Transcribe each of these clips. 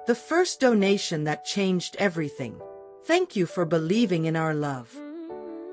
the first donation that changed everything. Thank you for believing in our love.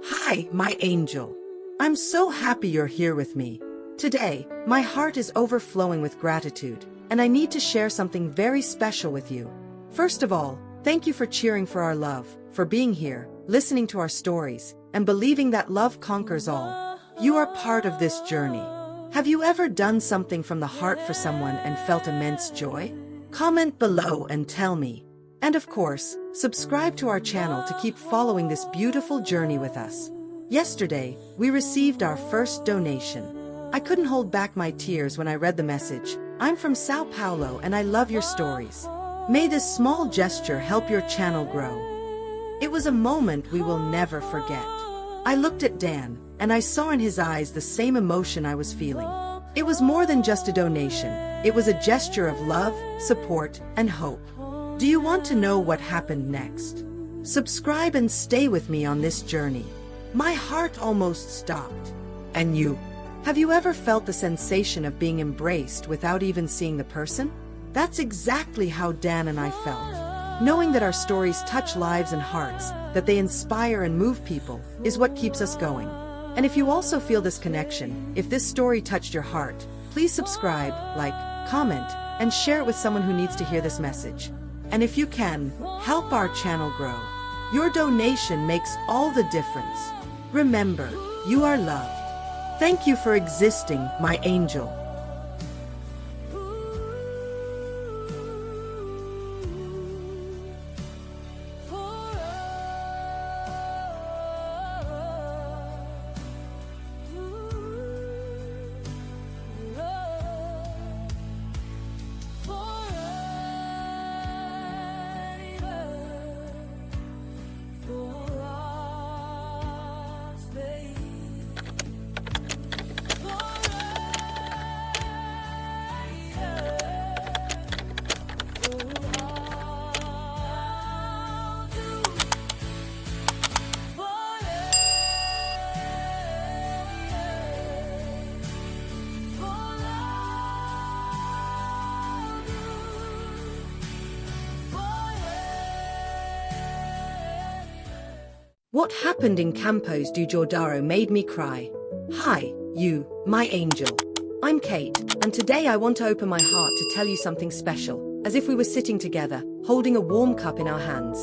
Hi, my angel. I'm so happy you're here with me. Today, my heart is overflowing with gratitude, and I need to share something very special with you. First of all, thank you for cheering for our love, for being here, listening to our stories, and believing that love conquers all. You are part of this journey. Have you ever done something from the heart for someone and felt immense joy? Comment below and tell me. And of course, subscribe to our channel to keep following this beautiful journey with us. Yesterday, we received our first donation. I couldn't hold back my tears when I read the message. I'm from Sao Paulo and I love your stories. May this small gesture help your channel grow. It was a moment we will never forget. I looked at Dan, and I saw in his eyes the same emotion I was feeling. It was more than just a donation. It was a gesture of love, support, and hope. Do you want to know what happened next? Subscribe and stay with me on this journey. My heart almost stopped. And you? Have you ever felt the sensation of being embraced without even seeing the person? That's exactly how Dan and I felt. Knowing that our stories touch lives and hearts, that they inspire and move people, is what keeps us going. And if you also feel this connection, if this story touched your heart, please subscribe, like, comment, and share it with someone who needs to hear this message. And if you can, help our channel grow. Your donation makes all the difference. Remember, you are loved. Thank you for existing, my angel. What happened in Campos do Jordão made me cry. Hi, you, my angel. I'm Kate, and today I want to open my heart to tell you something special, as if we were sitting together, holding a warm cup in our hands.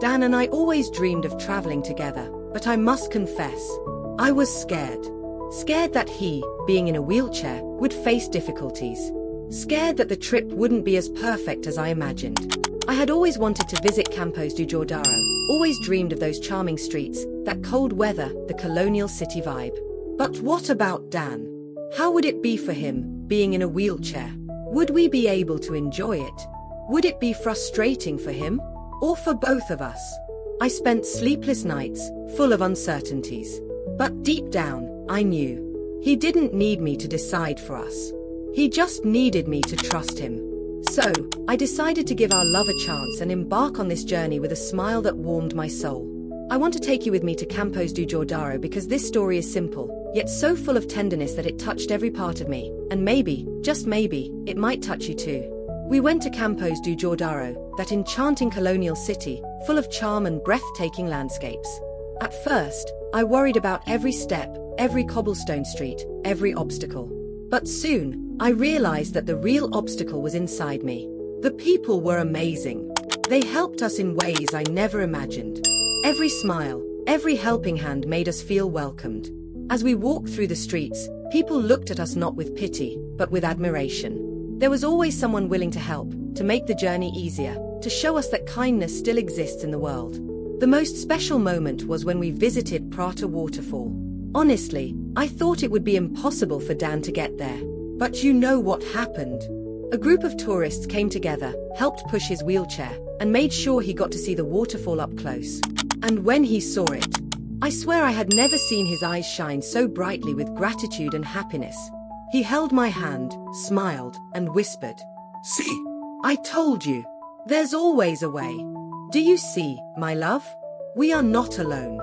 Dan and I always dreamed of traveling together, but I must confess, I was scared. Scared that he, being in a wheelchair, would face difficulties. Scared that the trip wouldn't be as perfect as I imagined. I had always wanted to visit Campos do Jordão, always dreamed of those charming streets, that cold weather, the colonial city vibe. But what about Dan? How would it be for him, being in a wheelchair? Would we be able to enjoy it? Would it be frustrating for him? Or for both of us? I spent sleepless nights, full of uncertainties. But deep down, I knew. He didn't need me to decide for us. He just needed me to trust him. So, I decided to give our love a chance and embark on this journey with a smile that warmed my soul. I want to take you with me to Campos do Jordão because this story is simple, yet so full of tenderness that it touched every part of me, and maybe, just maybe, it might touch you too. We went to Campos do Jordão, that enchanting colonial city, full of charm and breathtaking landscapes. At first, I worried about every step, every cobblestone street, every obstacle. But soon, I realized that the real obstacle was inside me. The people were amazing. They helped us in ways I never imagined. Every smile, every helping hand made us feel welcomed. As we walked through the streets, people looked at us not with pity, but with admiration. There was always someone willing to help, to make the journey easier, to show us that kindness still exists in the world. The most special moment was when we visited Prata Waterfall. Honestly, I thought it would be impossible for Dan to get there. But you know what happened? A group of tourists came together, helped push his wheelchair, and made sure he got to see the waterfall up close. And when he saw it, I swear I had never seen his eyes shine so brightly with gratitude and happiness. He held my hand, smiled, and whispered, "See, I told you. There's always a way. Do you see, my love? We are not alone."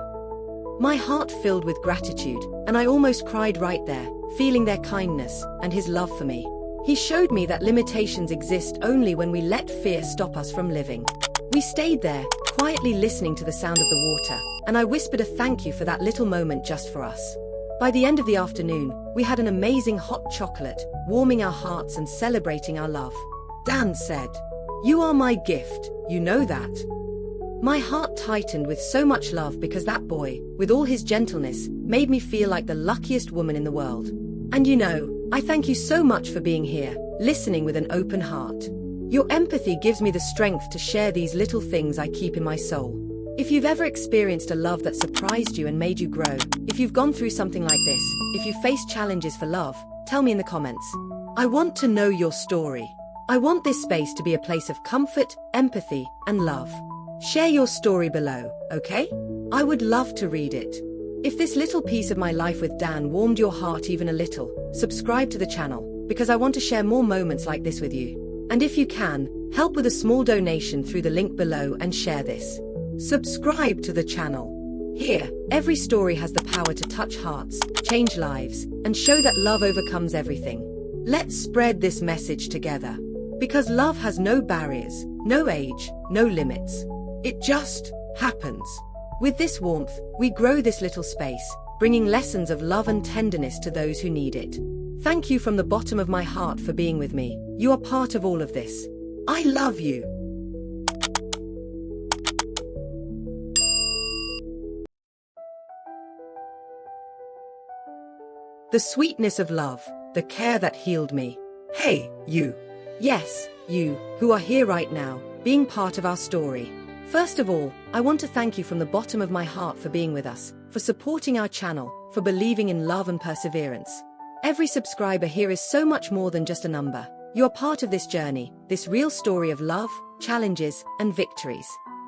My heart filled with gratitude, and I almost cried right there, feeling their kindness and his love for me. He showed me that limitations exist only when we let fear stop us from living. We stayed there, quietly listening to the sound of the water, and I whispered a thank you for that little moment just for us. By the end of the afternoon, we had an amazing hot chocolate, warming our hearts and celebrating our love. Dan said, "You are my gift, you know that." My heart tightened with so much love because that boy, with all his gentleness, made me feel like the luckiest woman in the world. And you know, I thank you so much for being here, listening with an open heart. Your empathy gives me the strength to share these little things I keep in my soul. If you've ever experienced a love that surprised you and made you grow, if you've gone through something like this, if you faced challenges for love, tell me in the comments. I want to know your story. I want this space to be a place of comfort, empathy, and love. Share your story below, okay? I would love to read it. If this little piece of my life with Dan warmed your heart even a little, subscribe to the channel, because I want to share more moments like this with you. And if you can, help with a small donation through the link below and share this. Subscribe to the channel. Here, every story has the power to touch hearts, change lives, and show that love overcomes everything. Let's spread this message together. Because love has no barriers, no age, no limits. It just happens. With this warmth, we grow this little space, bringing lessons of love and tenderness to those who need it. Thank you from the bottom of my heart for being with me. You are part of all of this. I love you. The sweetness of love, the care that healed me. Hey, you. Yes, you, who are here right now, being part of our story. First of all, I want to thank you from the bottom of my heart for being with us, for supporting our channel, for believing in love and perseverance. Every subscriber here is so much more than just a number. You are part of this journey, this real story of love, challenges, and victories.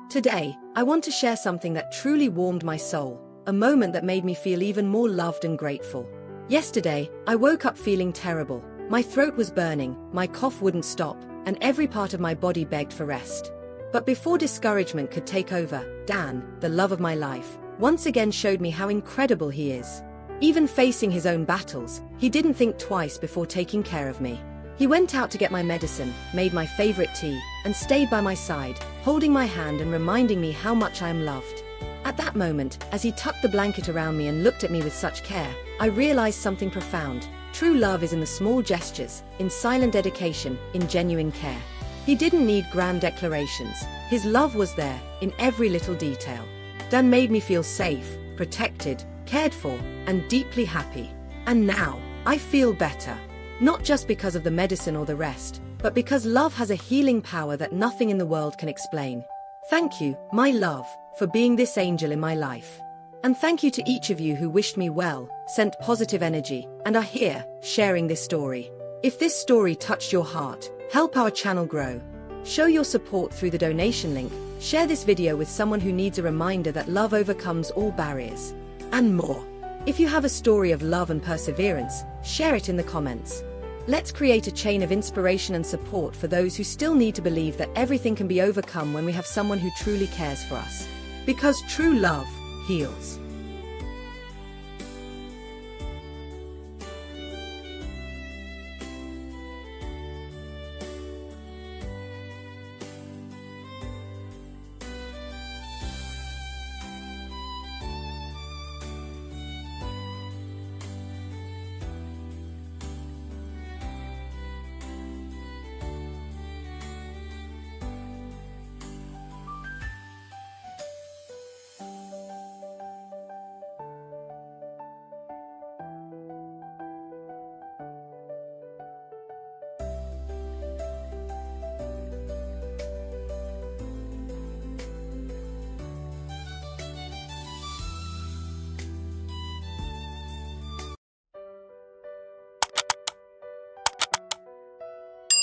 Today, I want to share something that truly warmed my soul, a moment that made me feel even more loved and grateful. Yesterday, I woke up feeling terrible. My throat was burning, my cough wouldn't stop, and every part of my body begged for rest. But before discouragement could take over, Dan, the love of my life, once again showed me how incredible he is. Even facing his own battles, he didn't think twice before taking care of me. He went out to get my medicine, made my favorite tea, and stayed by my side, holding my hand and reminding me how much I am loved. At that moment, as he tucked the blanket around me and looked at me with such care, I realized something profound. True love is in the small gestures, in silent dedication, in genuine care. He didn't need grand declarations. His love was there, in every little detail. Dan made me feel safe, protected, cared for, and deeply happy. And now, I feel better. Not just because of the medicine or the rest, but because love has a healing power that nothing in the world can explain. Thank you, my love, for being this angel in my life. And thank you to each of you who wished me well, sent positive energy, and are here, sharing this story. If this story touched your heart, help our channel grow. Show your support through the donation link, share this video with someone who needs a reminder that love overcomes all barriers. And more. If you have a story of love and perseverance, share it in the comments. Let's create a chain of inspiration and support for those who still need to believe that everything can be overcome when we have someone who truly cares for us. Because true love heals.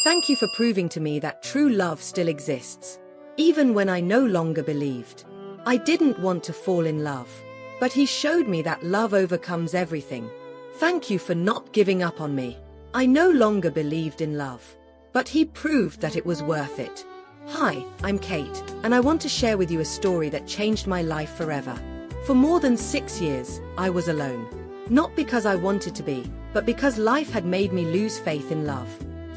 Thank you for proving to me that true love still exists, even when I no longer believed. I didn't want to fall in love, but he showed me that love overcomes everything. Thank you for not giving up on me. I no longer believed in love, but he proved that it was worth it. Hi, I'm Kate, and I want to share with you a story that changed my life forever. For more than 6 years, I was alone. Not because I wanted to be, but because life had made me lose faith in love.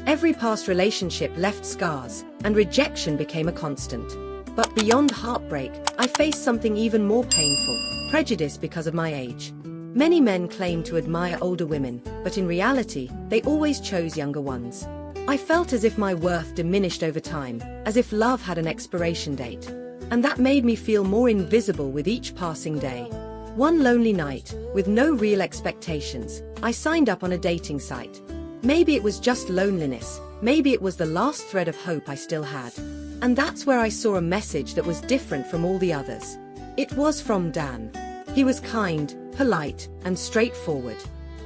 Every past relationship left scars, and rejection became a constant. But beyond heartbreak, I faced something even more painful: prejudice because of my age. Many men claim to admire older women, but in reality, they always chose younger ones. I felt as if my worth diminished over time, as if love had an expiration date. And that made me feel more invisible with each passing day. One lonely night, with no real expectations, I signed up on a dating site. Maybe it was just loneliness, maybe it was the last thread of hope I still had. And that's where I saw a message that was different from all the others. It was from Dan. He was kind, polite, and straightforward.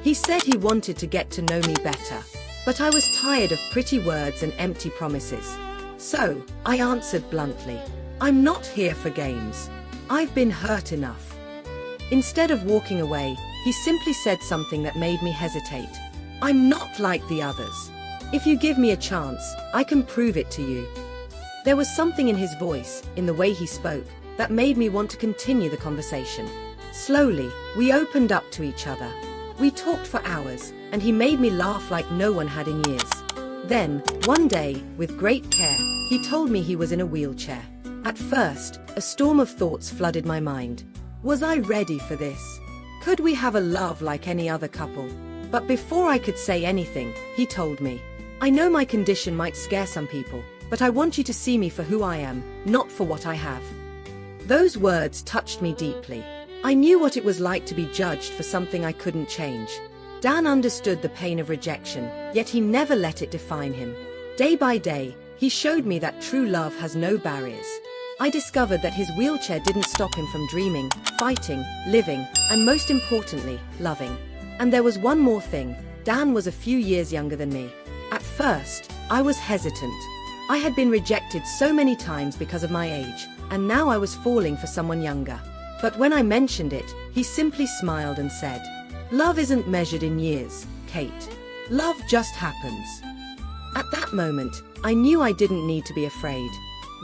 He said he wanted to get to know me better. But I was tired of pretty words and empty promises. So, I answered bluntly, "I'm not here for games. I've been hurt enough." Instead of walking away, he simply said something that made me hesitate. "I'm not like the others. If you give me a chance, I can prove it to you." There was something in his voice, in the way he spoke, that made me want to continue the conversation. Slowly, we opened up to each other. We talked for hours, and he made me laugh like no one had in years. Then, one day, with great care, he told me he was in a wheelchair. At first, a storm of thoughts flooded my mind. Was I ready for this? Could we have a love like any other couple? But before I could say anything, he told me, "I know my condition might scare some people, but I want you to see me for who I am, not for what I have." Those words touched me deeply. I knew what it was like to be judged for something I couldn't change. Dan understood the pain of rejection, yet he never let it define him. Day by day, he showed me that true love has no barriers. I discovered that his wheelchair didn't stop him from dreaming, fighting, living, and most importantly, loving. And there was one more thing: Dan was a few years younger than me. At first, I was hesitant. I had been rejected so many times because of my age, and now I was falling for someone younger. But when I mentioned it, he simply smiled and said, "Love isn't measured in years, Kate. Love just happens." At that moment, I knew I didn't need to be afraid.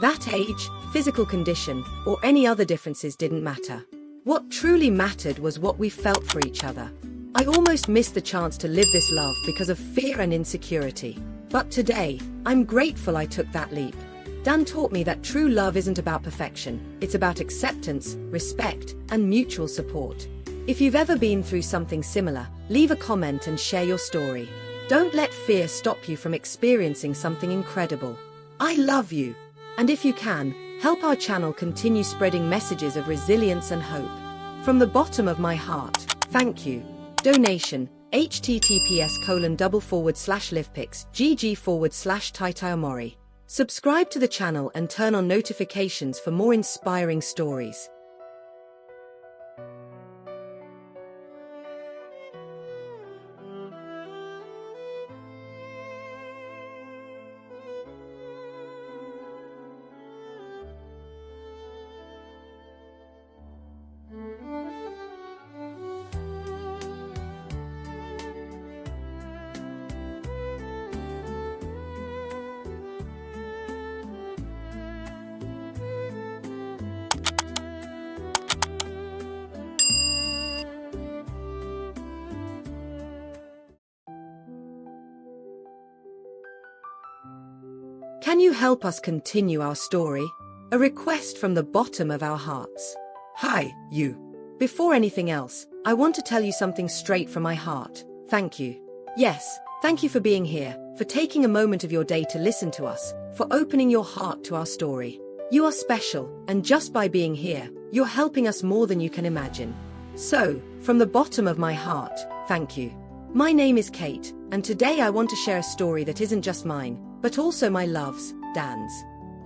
That age, physical condition, or any other differences didn't matter. What truly mattered was what we felt for each other. I almost missed the chance to live this love because of fear and insecurity. But today, I'm grateful I took that leap. Dan taught me that true love isn't about perfection, it's about acceptance, respect, and mutual support. If you've ever been through something similar, leave a comment and share your story. Don't let fear stop you from experiencing something incredible. I love you. And if you can, help our channel continue spreading messages of resilience and hope. From the bottom of my heart, thank you. Donation, https://livepix.gg/Taitayomori. Subscribe to the channel and turn on notifications for more inspiring stories. Can you help us continue our story? A request from the bottom of our hearts. Hi, you. Before anything else, I want to tell you something straight from my heart. Thank you. Yes, thank you for being here, for taking a moment of your day to listen to us, for opening your heart to our story. You are special, and just by being here, you're helping us more than you can imagine. So, from the bottom of my heart, thank you. My name is Kate, and today I want to share a story that isn't just mine, but also my love's, Dan's.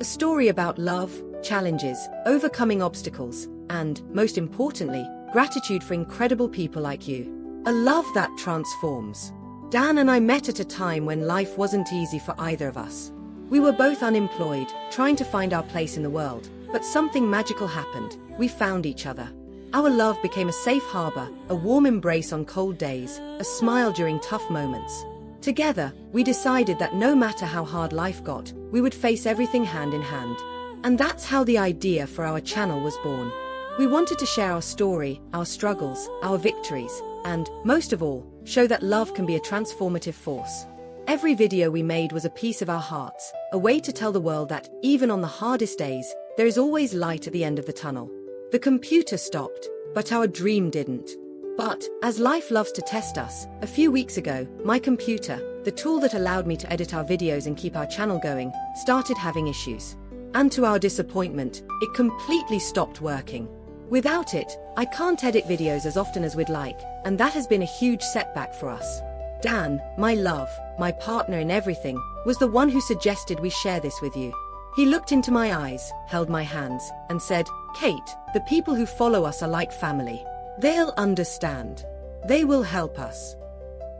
A story about love, challenges, overcoming obstacles, and, most importantly, gratitude for incredible people like you. A love that transforms. Dan and I met at a time when life wasn't easy for either of us. We were both unemployed, trying to find our place in the world, but something magical happened. We found each other. Our love became a safe harbor, a warm embrace on cold days, a smile during tough moments. Together, we decided that no matter how hard life got, we would face everything hand in hand. And that's how the idea for our channel was born. We wanted to share our story, our struggles, our victories, and, most of all, show that love can be a transformative force. Every video we made was a piece of our hearts, a way to tell the world that, even on the hardest days, there is always light at the end of the tunnel. The computer stopped, but our dream didn't. But, as life loves to test us, a few weeks ago, my computer, the tool that allowed me to edit our videos and keep our channel going, started having issues. And to our disappointment, it completely stopped working. Without it, I can't edit videos as often as we'd like, and that has been a huge setback for us. Dan, my love, my partner in everything, was the one who suggested we share this with you. He looked into my eyes, held my hands, and said, "Kate, the people who follow us are like family. They'll understand. They will help us."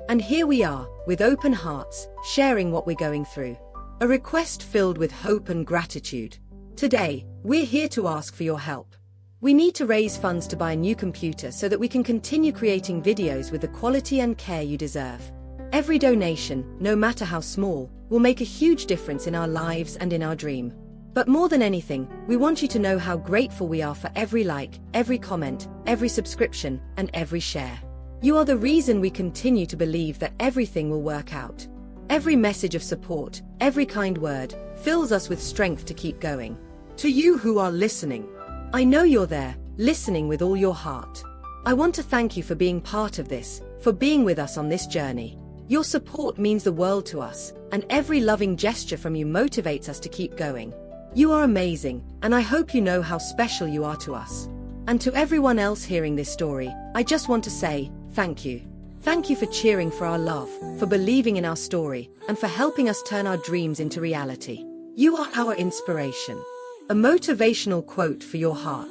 And here we are, with open hearts, sharing what we're going through. A request filled with hope and gratitude. Today, we're here to ask for your help. We need to raise funds to buy a new computer so that we can continue creating videos with the quality and care you deserve. Every donation, no matter how small, will make a huge difference in our lives and in our dream. But more than anything, we want you to know how grateful we are for every like, every comment, every subscription, and every share. You are the reason we continue to believe that everything will work out. Every message of support, every kind word, fills us with strength to keep going. To you who are listening, I know you're there, listening with all your heart. I want to thank you for being part of this, for being with us on this journey. Your support means the world to us, and every loving gesture from you motivates us to keep going. You are amazing, and I hope you know how special you are to us. And to everyone else hearing this story, I just want to say, thank you. Thank you for cheering for our love, for believing in our story, and for helping us turn our dreams into reality. You are our inspiration. A motivational quote for your heart.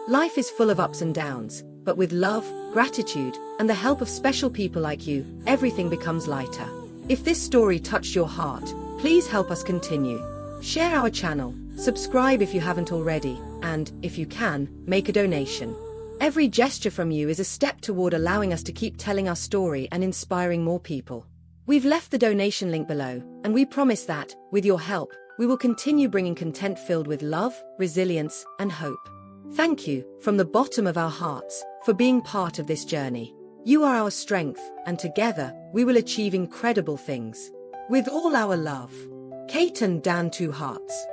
Life is full of ups and downs, but with love, gratitude, and the help of special people like you, everything becomes lighter. If this story touched your heart, please help us continue. Share our channel, subscribe if you haven't already, and, if you can, make a donation. Every gesture from you is a step toward allowing us to keep telling our story and inspiring more people. We've left the donation link below, and we promise that, with your help, we will continue bringing content filled with love, resilience, and hope. Thank you, from the bottom of our hearts, for being part of this journey. You are our strength, and together, we will achieve incredible things. With all our love. Kate and Dan, 2 hearts.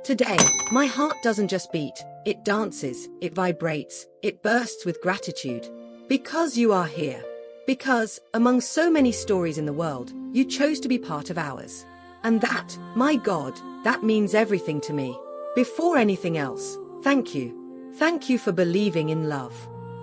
Today, my heart doesn't just beat, it dances, it vibrates, it bursts with gratitude. Because you are here. Because, among so many stories in the world, you chose to be part of ours. And that, my God, that means everything to me. Before anything else, thank you. Thank you for believing in love.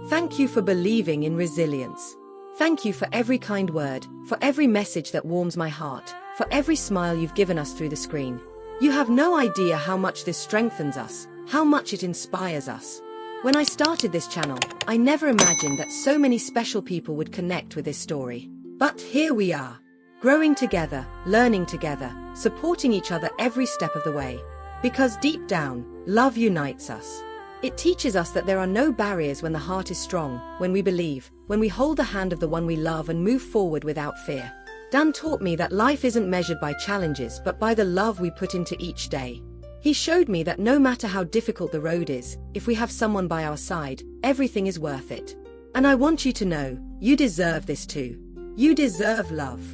Thank you for believing in resilience. Thank you for every kind word, for every message that warms my heart, for every smile you've given us through the screen. You have no idea how much this strengthens us, how much it inspires us. When I started this channel, I never imagined that so many special people would connect with this story. But here we are, growing together, learning together, supporting each other every step of the way. Because deep down, love unites us. It teaches us that there are no barriers when the heart is strong, when we believe, when we hold the hand of the one we love and move forward without fear. Dan taught me that life isn't measured by challenges but by the love we put into each day. He showed me that no matter how difficult the road is, if we have someone by our side, everything is worth it. And I want you to know, you deserve this too. You deserve love.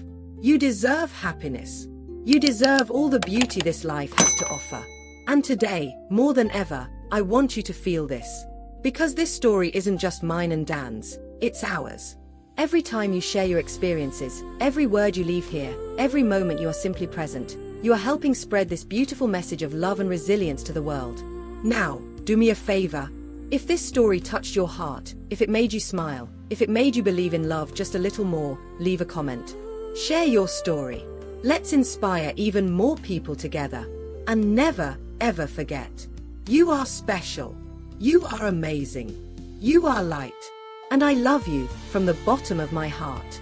You deserve happiness. You deserve all the beauty this life has to offer. And today, more than ever, I want you to feel this. Because this story isn't just mine and Dan's, it's ours. Every time you share your experiences, every word you leave here, every moment you are simply present, you are helping spread this beautiful message of love and resilience to the world. Now, do me a favor. If this story touched your heart, if it made you smile, if it made you believe in love just a little more, leave a comment. Share your story. Let's inspire even more people together. And never, ever forget, you are special. You are amazing. You are light. And I love you from the bottom of my heart.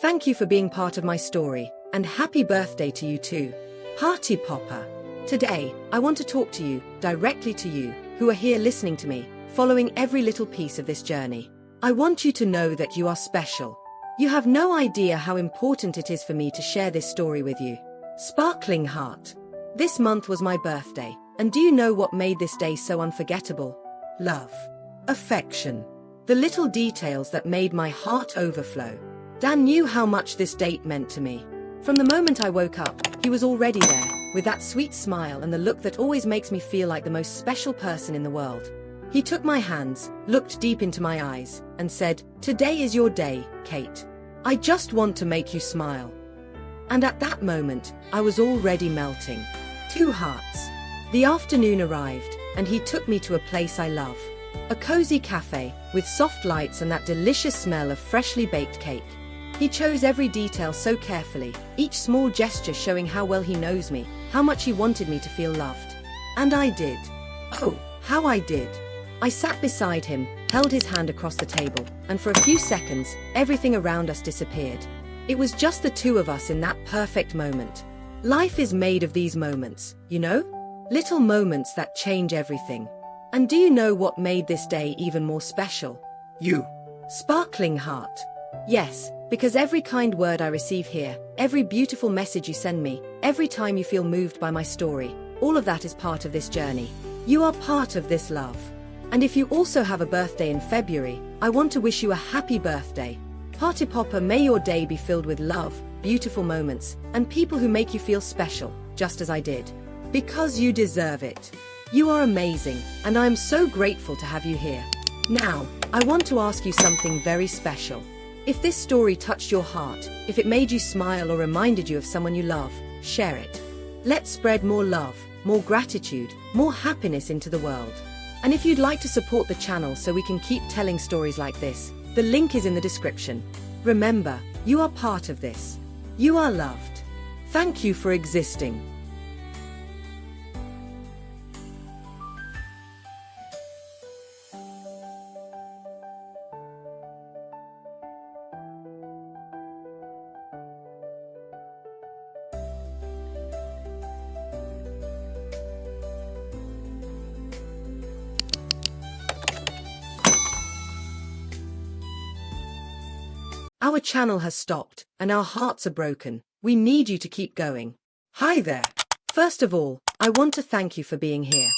Thank you for being part of my story, and happy birthday to you too. Party Popper. Today, I want to talk to you, directly to you, who are here listening to me, following every little piece of this journey. I want you to know that you are special. You have no idea how important it is for me to share this story with you. Sparkling Heart. This month was my birthday, and do you know what made this day so unforgettable? Love. Affection. The little details that made my heart overflow. Dan knew how much this date meant to me. From the moment I woke up, he was already there, with that sweet smile and the look that always makes me feel like the most special person in the world. He took my hands, looked deep into my eyes, and said, "Today is your day, Kate. I just want to make you smile." And at that moment, I was already melting. 2 hearts. The afternoon arrived, and he took me to a place I love. A cozy cafe, with soft lights and that delicious smell of freshly baked cake. He chose every detail so carefully, each small gesture showing how well he knows me, how much he wanted me to feel loved. And I did. Oh, how I did. I sat beside him, held his hand across the table, and for a few seconds, everything around us disappeared. It was just the two of us in that perfect moment. Life is made of these moments, you know? Little moments that change everything. And do you know what made this day even more special? You. Sparkling Heart. Yes, because every kind word I receive here, every beautiful message you send me, every time you feel moved by my story, all of that is part of this journey. You are part of this love. And if you also have a birthday in February, I want to wish you a happy birthday. Party Popper, may your day be filled with love, beautiful moments, and people who make you feel special, just as I did. Because you deserve it. You are amazing, and I am so grateful to have you here. Now, I want to ask you something very special. If this story touched your heart, if it made you smile or reminded you of someone you love, share it. Let's spread more love, more gratitude, more happiness into the world. And if you'd like to support the channel so we can keep telling stories like this, the link is in the description. Remember, you are part of this. You are loved. Thank you for existing. Our channel has stopped, and our hearts are broken. We need you to keep going. Hi there. First of all, I want to thank you for being here.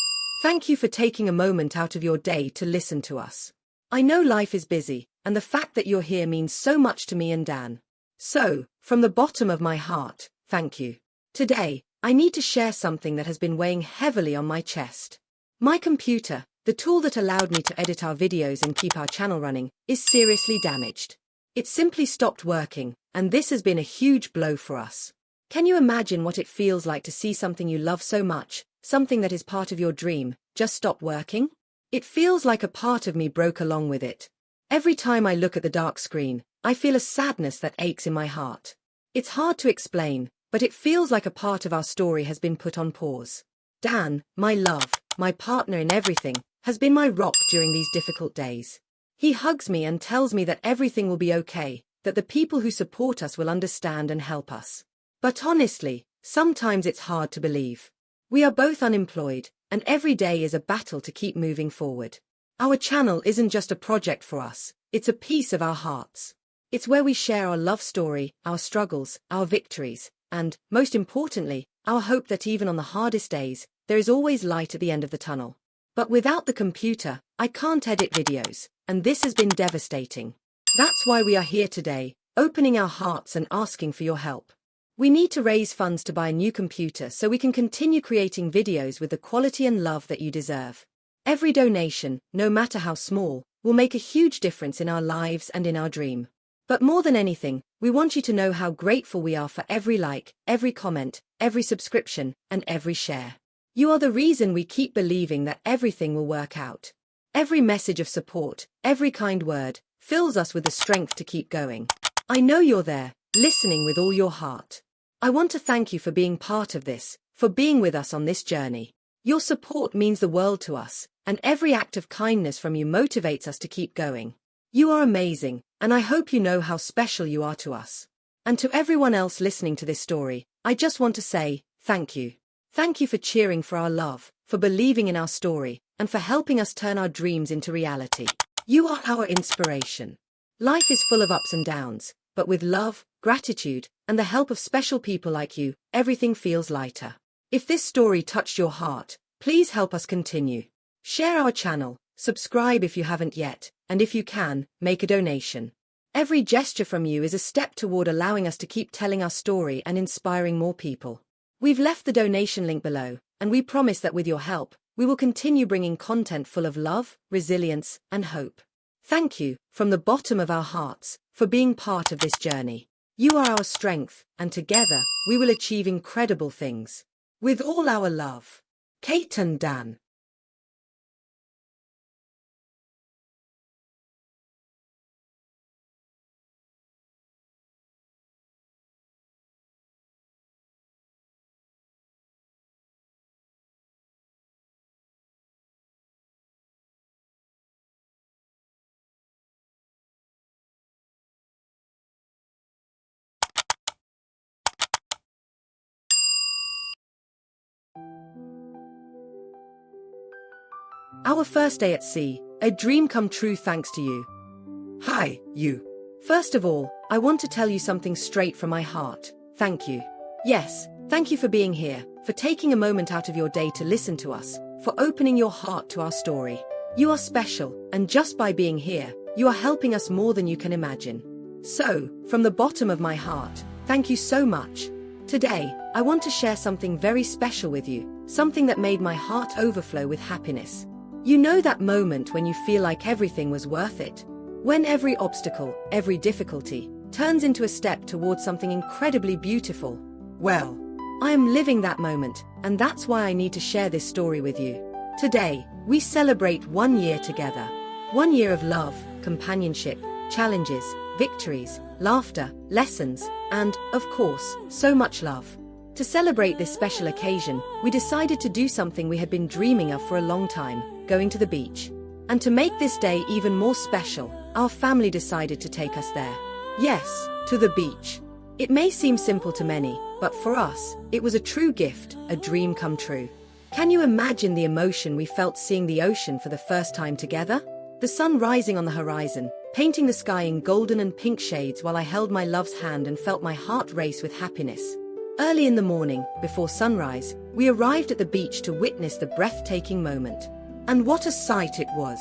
Thank you for taking a moment out of your day to listen to us. I know life is busy, and the fact that you're here means so much to me and Dan. So, from the bottom of my heart, thank you. Today, I need to share something that has been weighing heavily on my chest. My computer, the tool that allowed me to edit our videos and keep our channel running, is seriously damaged. It simply stopped working, and this has been a huge blow for us. Can you imagine what it feels like to see something you love so much, something that is part of your dream, just stop working? It feels like a part of me broke along with it. Every time I look at the dark screen, I feel a sadness that aches in my heart. It's hard to explain, but it feels like a part of our story has been put on pause. Dan, my love, my partner in everything, has been my rock during these difficult days. He hugs me and tells me that everything will be okay, that the people who support us will understand and help us. But honestly, sometimes it's hard to believe. We are both unemployed, and every day is a battle to keep moving forward. Our channel isn't just a project for us, it's a piece of our hearts. It's where we share our love story, our struggles, our victories, and, most importantly, our hope that even on the hardest days, there is always light at the end of the tunnel. But without the computer, I can't edit videos, and this has been devastating. That's why we are here today, opening our hearts and asking for your help. We need to raise funds to buy a new computer so we can continue creating videos with the quality and love that you deserve. Every donation, no matter how small, will make a huge difference in our lives and in our dream. But more than anything, we want you to know how grateful we are for every like, every comment, every subscription, and every share. You are the reason we keep believing that everything will work out. Every message of support, every kind word, fills us with the strength to keep going. I know you're there, listening with all your heart. I want to thank you for being part of this, for being with us on this journey. Your support means the world to us, and every act of kindness from you motivates us to keep going. You are amazing, and I hope you know how special you are to us. And to everyone else listening to this story, I just want to say, thank you. Thank you for cheering for our love, for believing in our story, and for helping us turn our dreams into reality. You are our inspiration. Life is full of ups and downs, but with love, gratitude, and the help of special people like you, everything feels lighter. If this story touched your heart, please help us continue. Share our channel, subscribe if you haven't yet, and if you can, make a donation. Every gesture from you is a step toward allowing us to keep telling our story and inspiring more people. We've left the donation link below, and we promise that with your help, we will continue bringing content full of love, resilience, and hope. Thank you, from the bottom of our hearts, for being part of this journey. You are our strength, and together, we will achieve incredible things. With all our love. Kate and Dan. Our first day at sea, a dream come true thanks to you. Hi, you. First of all, I want to tell you something straight from my heart. Thank you. Yes, thank you for being here, for taking a moment out of your day to listen to us, for opening your heart to our story. You are special, and just by being here, you are helping us more than you can imagine. So, from the bottom of my heart, thank you so much. Today, I want to share something very special with you, something that made my heart overflow with happiness. You know that moment when you feel like everything was worth it? When every obstacle, every difficulty, turns into a step towards something incredibly beautiful? Well, I am living that moment, and that's why I need to share this story with you. Today, we celebrate 1 year together. 1 year of love, companionship, challenges, victories, laughter, lessons, and, of course, so much love. To celebrate this special occasion, we decided to do something we had been dreaming of for a long time, going to the beach. And to make this day even more special, our family decided to take us there. Yes, to the beach. It may seem simple to many, but for us, it was a true gift, a dream come true. Can you imagine the emotion we felt seeing the ocean for the first time together? The sun rising on the horizon, painting the sky in golden and pink shades while I held my love's hand and felt my heart race with happiness. Early in the morning, before sunrise, we arrived at the beach to witness the breathtaking moment. And what a sight it was!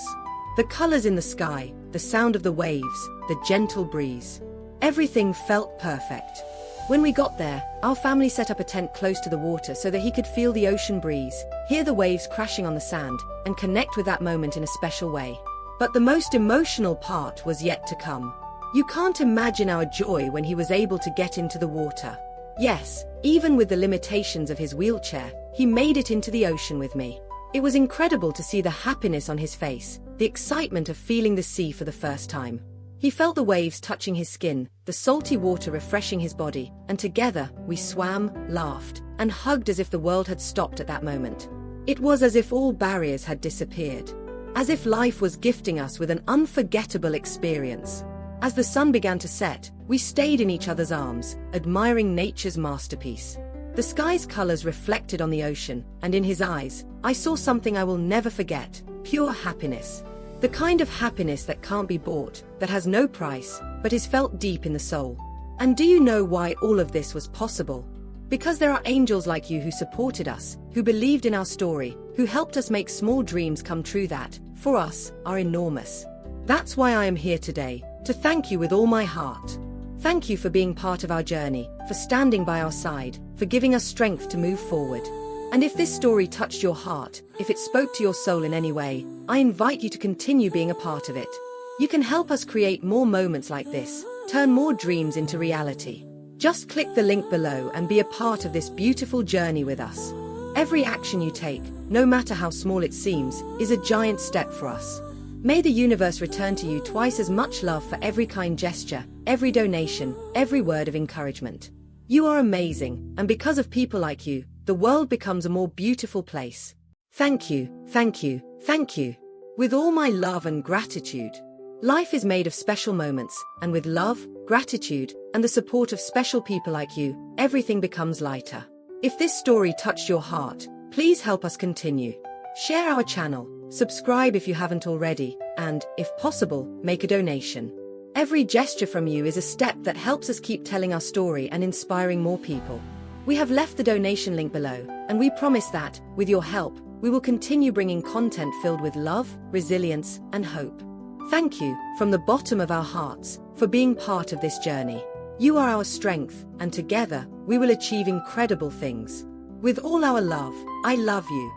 The colors in the sky, the sound of the waves, the gentle breeze. Everything felt perfect. When we got there, our family set up a tent close to the water so that he could feel the ocean breeze, hear the waves crashing on the sand, and connect with that moment in a special way. But the most emotional part was yet to come. You can't imagine our joy when he was able to get into the water. Yes, even with the limitations of his wheelchair, he made it into the ocean with me. It was incredible to see the happiness on his face, the excitement of feeling the sea for the first time. He felt the waves touching his skin, the salty water refreshing his body, and together, we swam, laughed, and hugged as if the world had stopped at that moment. It was as if all barriers had disappeared. as if life was gifting us with an unforgettable experience. As the sun began to set, we stayed in each other's arms, admiring nature's masterpiece. The sky's colors reflected on the ocean, and in his eyes, I saw something I will never forget: pure happiness. The kind of happiness that can't be bought, that has no price, but is felt deep in the soul. And do you know why all of this was possible? Because there are angels like you who supported us, who believed in our story, who helped us make small dreams come true that, for us, are enormous. That's why I am here today, to thank you with all my heart. Thank you for being part of our journey, for standing by our side, for giving us strength to move forward. And if this story touched your heart, if it spoke to your soul in any way, I invite you to continue being a part of it. You can help us create more moments like this, turn more dreams into reality. Just click the link below and be a part of this beautiful journey with us. Every action you take, no matter how small it seems, is a giant step for us. May the universe return to you twice as much love for every kind gesture, every donation, every word of encouragement. You are amazing, and because of people like you, the world becomes a more beautiful place. Thank you, thank you, thank you. With all my love and gratitude. Life is made of special moments, and with love, gratitude, and the support of special people like you, everything becomes lighter. If this story touched your heart, please help us continue. Share our channel, subscribe if you haven't already, and, if possible, make a donation. Every gesture from you is a step that helps us keep telling our story and inspiring more people. We have left the donation link below, and we promise that, with your help, we will continue bringing content filled with love, resilience, and hope. Thank you, from the bottom of our hearts, for being part of this journey. You are our strength, and together, we will achieve incredible things. With all our love, I love you.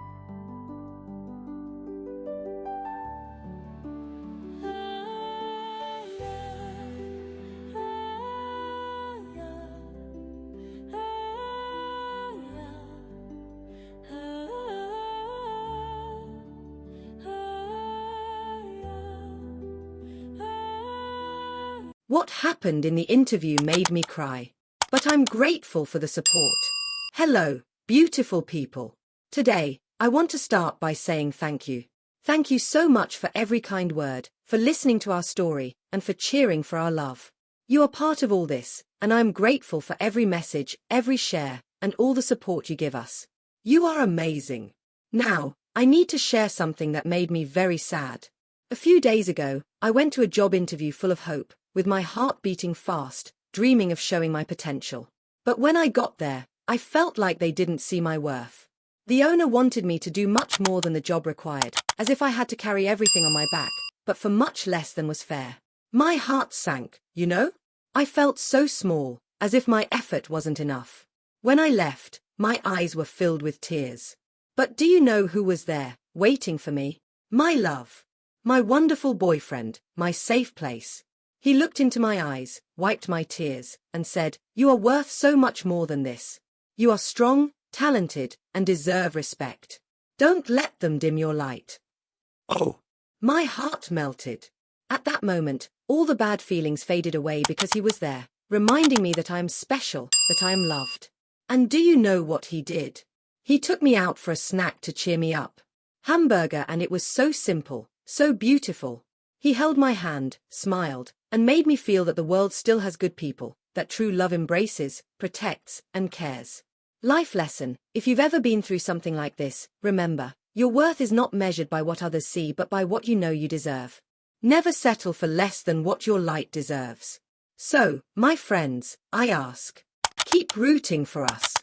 What happened in the interview made me cry. But I'm grateful for the support. Hello, beautiful people. Today, I want to start by saying thank you. Thank you so much for every kind word, for listening to our story, and for cheering for our love. You are part of all this, and I'm grateful for every message, every share, and all the support you give us. You are amazing. Now, I need to share something that made me very sad. A few days ago, I went to a job interview full of hope, with my heart beating fast, dreaming of showing my potential. But when I got there, I felt like they didn't see my worth. The owner wanted me to do much more than the job required, as if I had to carry everything on my back, but for much less than was fair. My heart sank, you know? I felt so small, as if my effort wasn't enough. When I left, my eyes were filled with tears. But do you know who was there, waiting for me? My love. My wonderful boyfriend, my safe place. He looked into my eyes, wiped my tears, and said, "You are worth so much more than this. You are strong, talented, and deserve respect. Don't let them dim your light." Oh, My heart melted. At that moment, all the bad feelings faded away because he was there, reminding me that I am special, that I am loved. And do you know what he did? He took me out for a snack to cheer me up. Hamburger, and it was so simple, so beautiful. He held my hand, smiled, and made me feel that the world still has good people, that true love embraces, protects, and cares. Life lesson: if you've ever been through something like this, remember, your worth is not measured by what others see but by what you know you deserve. Never settle for less than what your light deserves. So, my friends, I ask, keep rooting for us.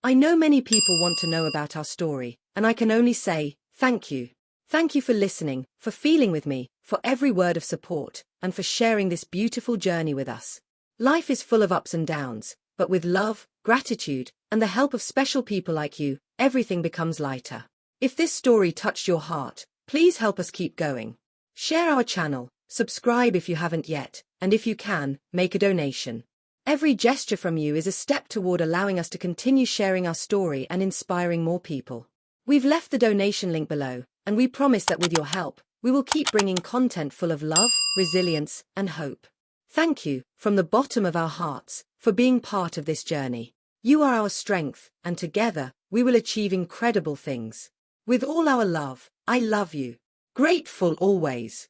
I know many people want to know about our story, and I can only say, thank you. Thank you for listening, for feeling with me, for every word of support, and for sharing this beautiful journey with us. Life is full of ups and downs, but with love, gratitude, and the help of special people like you, everything becomes lighter. If this story touched your heart, please help us keep going. Share our channel, subscribe if you haven't yet, and if you can, make a donation. Every gesture from you is a step toward allowing us to continue sharing our story and inspiring more people. We've left the donation link below, and we promise that with your help, we will keep bringing content full of love, resilience, and hope. Thank you, from the bottom of our hearts, for being part of this journey. You are our strength, and together, we will achieve incredible things. With all our love, I love you. Grateful always.